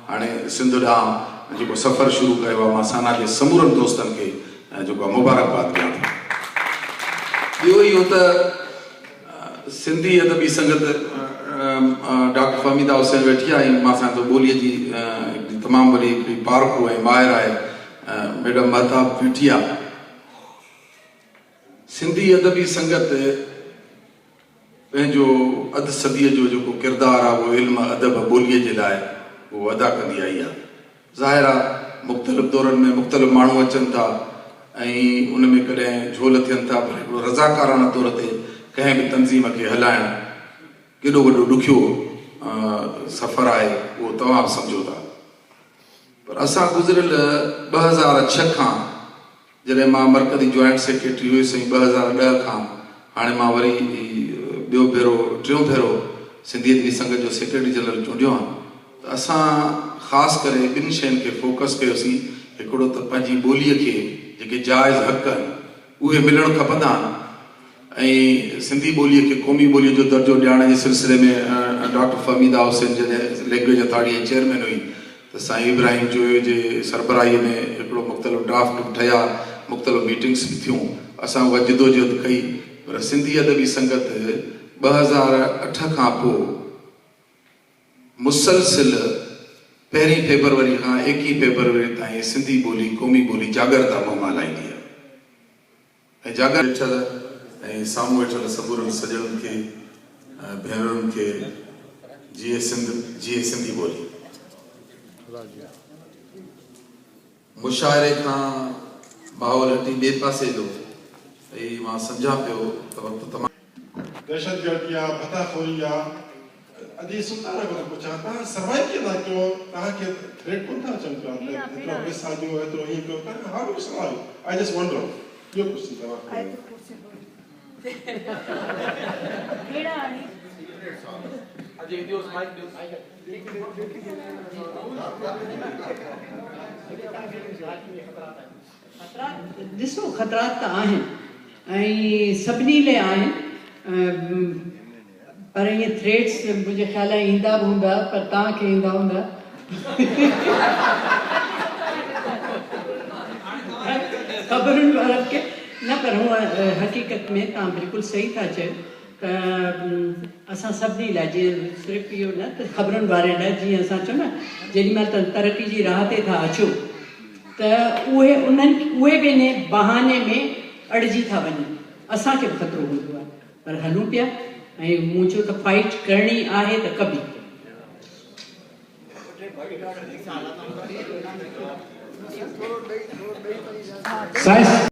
हाणे सिंध ॾांहुं जेको सफ़र शुरू कयो आहे, मां साना जे समूरनि दोस्तनि खे जेको आहे मुबारकबाद कयां थो। ॿियो इहो त सिंधी अदबी संगत डॉक्टर फहमीदा हुसैन वेठी आहे, ऐं मां सां तो ॿोलीअ जी तमामु वॾी हिकिड़ी पारखू ऐं माहिर आहे मैडम महताब वेठी आहे। सिंधी अदबी संगत पंहिंजो अधु सदीअ जो जेको किरदारु आहे उहो इल्म अदब ॿोलीअ जे लाइ उहो अदा कंदी आई आहे। ज़ाहिर आहे मुख़्तलिफ़ दौरनि में मुख़्तलिफ़ माण्हू अचनि था ऐं उन में कॾहिं झोल थियनि था, पर हिकिड़ो रज़ाकाराना तौर ते कंहिं बि तंज़ीम खे हलाइणु केॾो वॾो ॾुखियो सफ़र आहे, उहो तव्हां सम्झो था। पर असां गुज़िरियल 2006 खां जॾहिं मां मर्कज़ी जॉइंट सेक्रेटरी हुयुसि, ऐं 2010 खां हाणे मां वरी टियों भेरो सिंधी अदबी संगत जो सेक्रेटरी जनरल चूंडियो आहियां, त असां ख़ासि करे ॿिनि शयुनि खे फोकस कयोसीं। हिकिड़ो त पंहिंजी ॿोलीअ खे जेके जाइज़ हक़ आहिनि उहे मिलणु खपंदा आहिनि, ऐं सिंधी ॿोलीअ खे क़ौमी ॿोलीअ जो दर्जो ॾियण जे सिलसिले में डॉक्टर फहमीदा हुसैन जॾहिं लैंग्वेज अथॉरिटी जी चेयरमैन हुई, त साईं इब्राहिम जोयो जे सरबराहीअ में हिकिड़ो मुख़्तलिफ़ ड्राफ्ट ठहिया, मुख़्तलिफ़ मीटिंग्स बि थियूं, असां उहा जिदोजहद कई। पर सिंधी अदबी संगत 2008 खां पोइ मुसलसिल 1 फेबरवरी खां 21 फेबरवरी ताईं सिंधी ॿोली क़ौमी ॿोली जागरता मुंहुं हलाईंदी आहे। ऐं जागर वेठल ऐं साम्हूं वेठल सबूरनि सॼणनि खे भेनरुनि खे जीए सिंधी ॿोली। मुशाइरे खां माहौल हटी ॿिए पासे जो, ऐं मां सम्झां पियो त वक़्तु तमामु दहशतगर्दी आहे, फताखोरी आहे, अॼु सुल्तान को पुछा तव्हां सर्वाइव कीअं था कयो, तव्हांखे थ्रेट कोन था अचनि पिया, एतिरो पैसा ॾियो, एतिरो हीअं कयो, तव्हां how do you survive? I just wonder. ॿियो कुझु तव्हां ॾिसो ख़तरात त आहिनि ऐं सभिनी लाइ आहिनि, पर ईअं थ्रेट्स मुंहिंजे ख़्याल ईंदा बि हूंदा, पर तव्हांखे ईंदा हूंदा। ख़बरुनि वारनि खे न, पर हूअं हक़ीक़त में तव्हां बिल्कुलु सही था चयो त असां सभिनी लाइ, जीअं सिर्फ़ु इहो न त ख़बरुनि वारे लाइ, जीअं असां चऊं न जेॾीमहिल त तरक़ी जी राह ते था अचो त उहे बि इन बहाने में अड़िजी था वञनि, असांखे बि ख़तरो हूंदो आहे, पर हलूं पिया ऐं मूं चयो त फाइट करणी आहे त कबी।